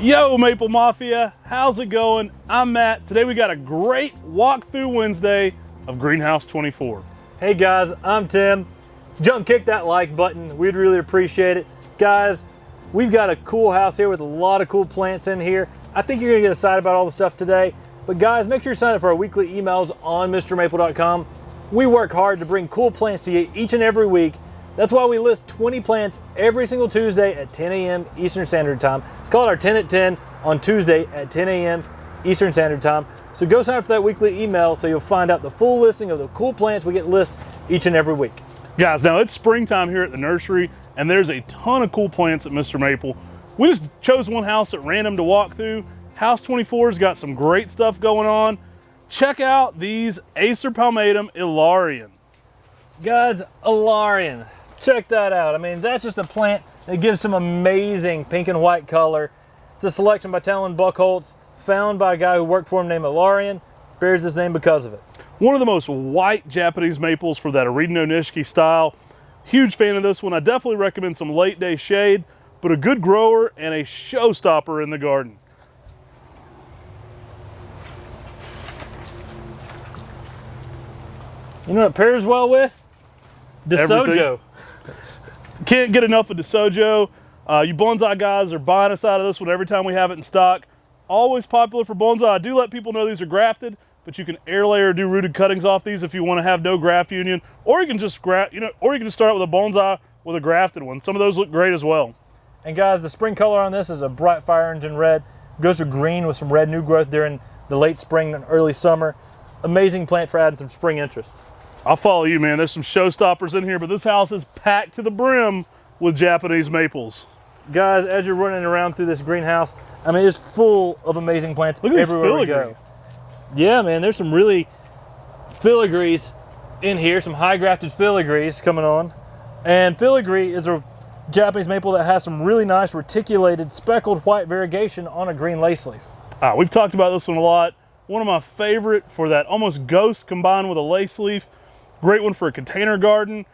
Yo, Maple Mafia, how's it going? I'm Matt. Today we got a great walkthrough Wednesday of Greenhouse 24. Hey guys, I'm Tim. Jump kick that like button. We'd really appreciate it. Guys, we've got a cool house here with a lot of cool plants in here. I think you're gonna get excited about all the stuff today. But guys, make sure you sign up for our weekly emails on MrMaple.com. We work hard to bring cool plants to you each and every week. That's why we list 20 plants every single Tuesday at 10 a.m. Eastern Standard Time. It's called our 10 at 10 on Tuesday at 10 a.m. Eastern Standard Time. So go sign up for that weekly email so you'll find out the full listing of the cool plants we get listed each and every week. Guys, now it's springtime here at the nursery, and there's a ton of cool plants at Mr. Maple. We just chose one house at random to walk through. House 24's got some great stuff going on. Check out these Acer palmatum Ilarian. Guys, Ilarian. Check that out. I mean, that's just a plant that gives some amazing pink and white color. It's a selection by Talon Buchholz, found by a guy who worked for him named Ilarian. Bears this name because of it. One of the most white Japanese maples for that Aridino Nishiki style. Huge fan of this one. I definitely recommend some late day shade, but a good grower and a showstopper in the garden. You know what it pairs well with? DeSojo. Can't get enough of DeSojo. You bonsai guys are buying us out of this one every time we have it in stock. Always popular for bonsai. I do let people know these are grafted, but you can air layer or do rooted cuttings off these if you want to have no graft union, or you can just or you can just start with a bonsai with a grafted one. Some of those look great as well. And guys, the spring color on this is a bright fire engine red. Goes to green with some red new growth during the late spring and early summer. Amazing plant for adding some spring interest. I'll follow you, man. There's some showstoppers in here, but this house is packed to the brim with Japanese maples. Guys, as you're running around through this greenhouse, I mean, it's full of amazing plants everywhere we go. Yeah, man, there's some really filigrees in here, some high grafted filigrees coming on. And filigree is a Japanese maple that has some really nice reticulated speckled white variegation on a green lace leaf. We've talked about this one a lot. One of my favorite for that almost ghost combined with a lace leaf. Great one for a container garden.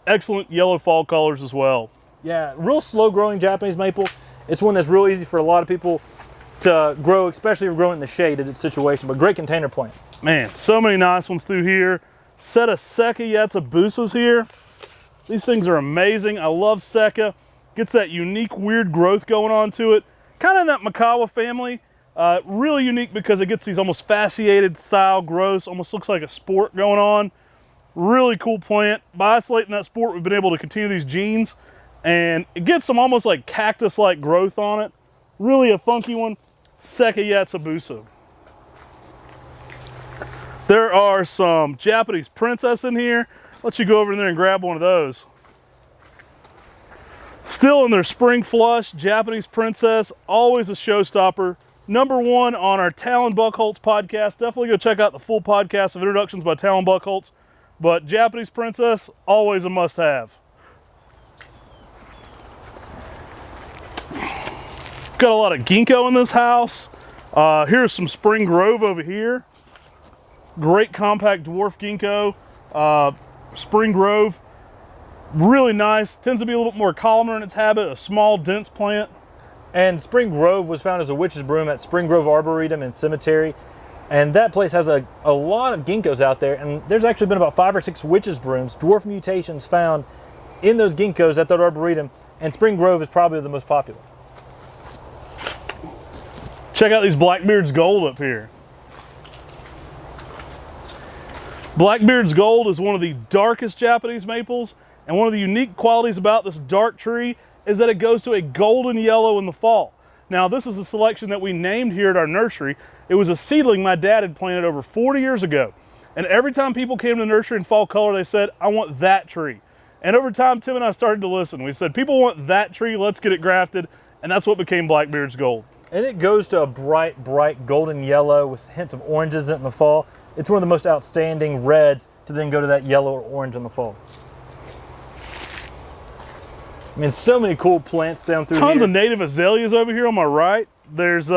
Excellent yellow fall colors as well. Yeah, real slow growing Japanese maple. It's one that's real easy for a lot of people to grow, especially if you're growing in the shade in its situation, but great container plant. Man, so many nice ones through here. Set of Sekiyetsu busas here. These things are amazing. I love Seka. Gets that unique weird growth going on to it. Kind of in that Makawa family. Really unique because it gets these almost fasciated style growths. Almost looks like a sport going on. Really cool plant. By isolating that sport, we've been able to continue these genes, and it gets some almost like cactus-like growth on it. Really a funky one. Sekiyetsu busa. There are some Japanese princess in here. Let you go over in there and grab one of those. Still in their spring flush, Japanese princess, always a showstopper. #1 on our Talon Buchholz podcast. Definitely go check out the full podcast of introductions by Talon Buchholz. But Japanese princess, always a must-have. Got a lot of Ginkgo in this house. Here's some Spring Grove over here. Great compact dwarf Ginkgo. Spring Grove, really nice. Tends to be a little bit more columnar in its habit, a small, dense plant. And Spring Grove was found as a witch's broom at Spring Grove Arboretum and Cemetery. And that place has a lot of ginkgos out there, and there's actually been about 5 or 6 witch's brooms, dwarf mutations found in those ginkgos at that arboretum, and Spring Grove is probably the most popular. Check out these Blackbeard's Gold up here. Blackbeard's Gold is one of the darkest Japanese maples, and one of the unique qualities about this dark tree is that it goes to a golden yellow in the fall. Now, this is a selection that we named here at our nursery. It was a seedling my dad had planted over 40 years ago. And every time people came to the nursery in fall color, they said, I want that tree. And over time, Tim and I started to listen. We said, people want that tree, let's get it grafted. And that's what became Blackbeard's Gold. And it goes to a bright, bright golden yellow with hints of oranges in the fall. It's one of the most outstanding reds to then go to that yellow or orange in the fall. I mean, so many cool plants down through here. Tons of native azaleas over here on my right. There's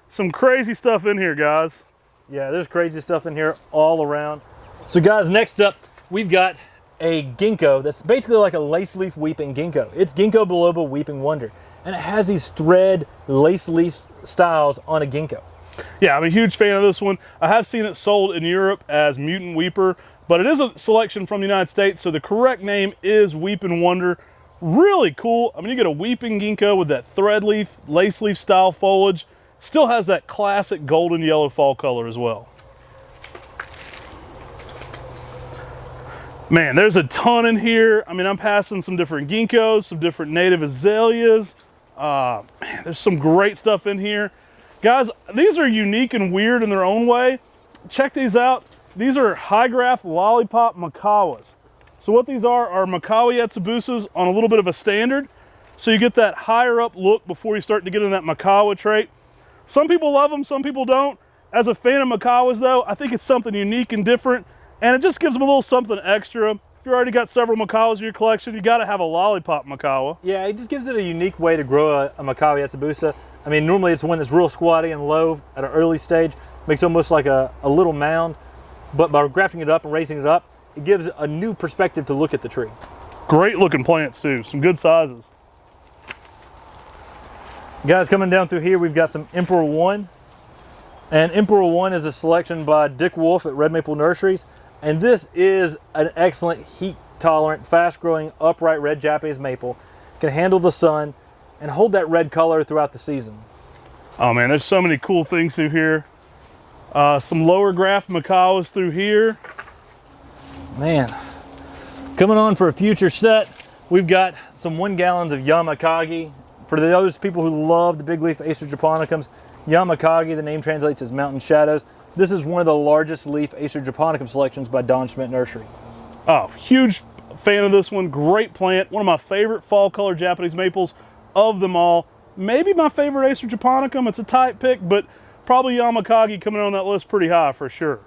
some crazy stuff in here, guys. Yeah, there's crazy stuff in here all around. So guys, next up, we've got a ginkgo that's basically like a lace leaf weeping ginkgo. It's Ginkgo biloba weeping wonder, and it has these thread lace leaf styles on a ginkgo. Yeah, I'm a huge fan of this one. I have seen it sold in Europe as Mutant Weeper, but it is a selection from the United States, so the correct name is Weeping Wonder. Really cool. I mean, you get a weeping ginkgo with that thread leaf, lace leaf style foliage. Still has that classic golden yellow fall color as well. Man, there's a ton in here. I mean, I'm passing some different ginkgos, some different native azaleas. Man, there's some great stuff in here. Guys, these are unique and weird in their own way. Check these out. These are high graft lollipop macawas. So what these are macawa yatsubusas on a little bit of a standard. So you get that higher up look before you start to get in that macawa trait. Some people love them, some people don't. As a fan of macawas though, I think it's something unique and different, and it just gives them a little something extra. If you already got several macawas in your collection, you gotta have a lollipop macawa. Yeah, it just gives it a unique way to grow a macawa yatsubusa. I mean, normally it's one that's real squatty and low at an early stage, makes almost like a little mound, but by grafting it up and raising it up, it gives a new perspective to look at the tree. Great looking plants too, some good sizes. Guys, coming down through here, we've got some Emperor One. And Emperor One is a selection by Dick Wolf at Red Maple Nurseries. And this is an excellent heat tolerant, fast growing, upright red Japanese maple. Can handle the sun and hold that red color throughout the season. Oh man, there's so many cool things through here. Some lower graft macawas through here. Man, coming on for a future set, we've got some 1 gallons of Yamakagi. For those people who love the big leaf Acer japonicums, Yamakagi, the name translates as mountain shadows. This is one of the largest leaf Acer japonicum selections by Don Schmidt Nursery. Oh, huge fan of this one. Great plant. One of my favorite fall color Japanese maples of them all. Maybe my favorite Acer japonicum. It's a tight pick, but probably Yamakagi coming on that list pretty high for sure.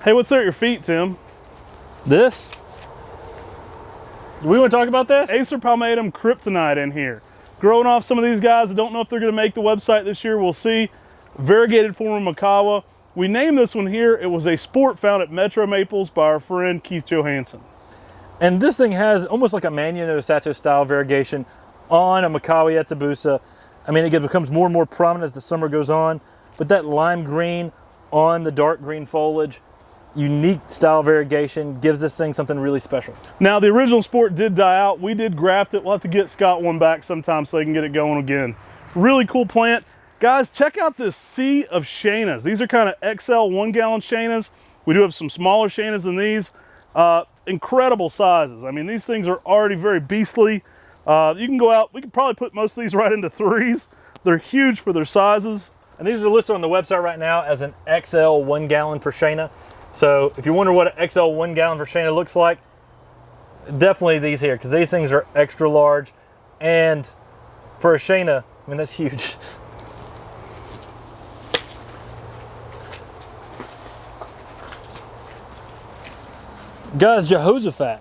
Hey, what's there at your feet, Tim? This? Do we want to talk about this? Acer palmatum Kryptonite in here. Growing off some of these guys. I don't know if they're going to make the website this year. We'll see. Variegated form of macawa. We named this one here. It was a sport found at MrMaples by our friend Keith Johansson. And this thing has almost like a Manya no Sato style variegation on a macawa yatsubusa. I mean, it becomes more and more prominent as the summer goes on. But that lime green on the dark green foliage, unique style variegation, gives this thing something really special. Now, the original sport did die out. We did graft it. We'll have to get Scott one back sometime so they can get it going again. Really cool plant. Guys, check out this sea of Shainas. These are kind of XL 1 gallon Shainas. We do have some smaller Shainas than these. Incredible sizes. I mean, these things are already very beastly. You can go out, we could probably put most of these right into 3s. They're huge for their sizes. And these are listed on the website right now as an XL 1 gallon for Shaina. So if you wonder what an XL 1 gallon for Shaina looks like, definitely these here, because these things are extra large. And for a Shaina, I mean, that's huge. Guys, Jehoshaphat.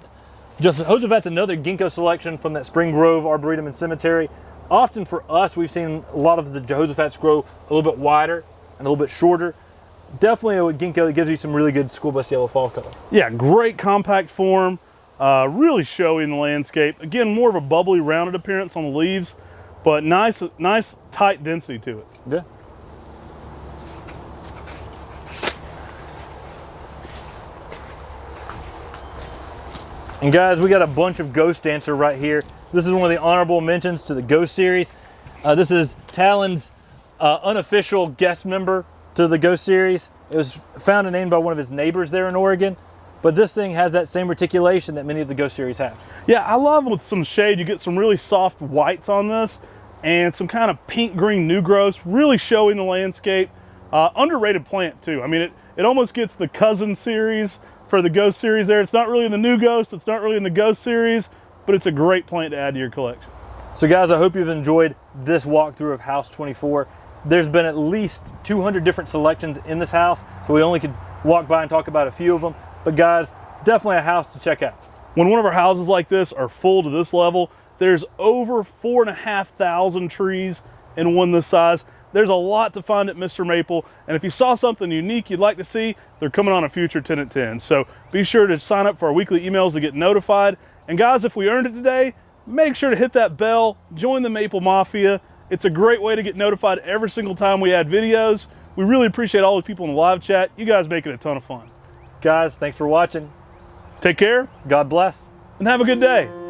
Jehoshaphat's another ginkgo selection from that Spring Grove Arboretum and Cemetery. Often for us, we've seen a lot of the Jehoshaphat's grow a little bit wider and a little bit shorter. Definitely a ginkgo that gives you some really good school bus yellow fall color. Yeah, great compact form, really showy in the landscape. Again, more of a bubbly, rounded appearance on the leaves, but nice tight density to it. Yeah. And guys, we got a bunch of Ghost Dancer right here. This is one of the honorable mentions to the Ghost series. This is Talon's unofficial guest member to the Ghost series. It was found and named by one of his neighbors there in Oregon, but this thing has that same reticulation that many of the Ghost series have. Yeah, I love with some shade, you get some really soft whites on this and some kind of pink-green new growth, really showing the landscape. Underrated plant too. I mean, it almost gets the cousin series for the Ghost series there. It's not really in the new Ghost, it's not really in the Ghost series, but it's a great plant to add to your collection. So guys, I hope you've enjoyed this walkthrough of House 24. There's been at least 200 different selections in this house, so we only could walk by and talk about a few of them. But guys, definitely a house to check out. When one of our houses like this are full to this level, there's over 4,500 trees in one this size. There's a lot to find at Mr. Maple, and if you saw something unique you'd like to see, they're coming on a future 10 at 10. So be sure to sign up for our weekly emails to get notified. And guys, if we earned it today, make sure to hit that bell, join the Maple Mafia. It's a great way to get notified every single time we add videos. We really appreciate all the people in the live chat. You guys make it a ton of fun. Guys, thanks for watching. Take care, God bless. and have a good day.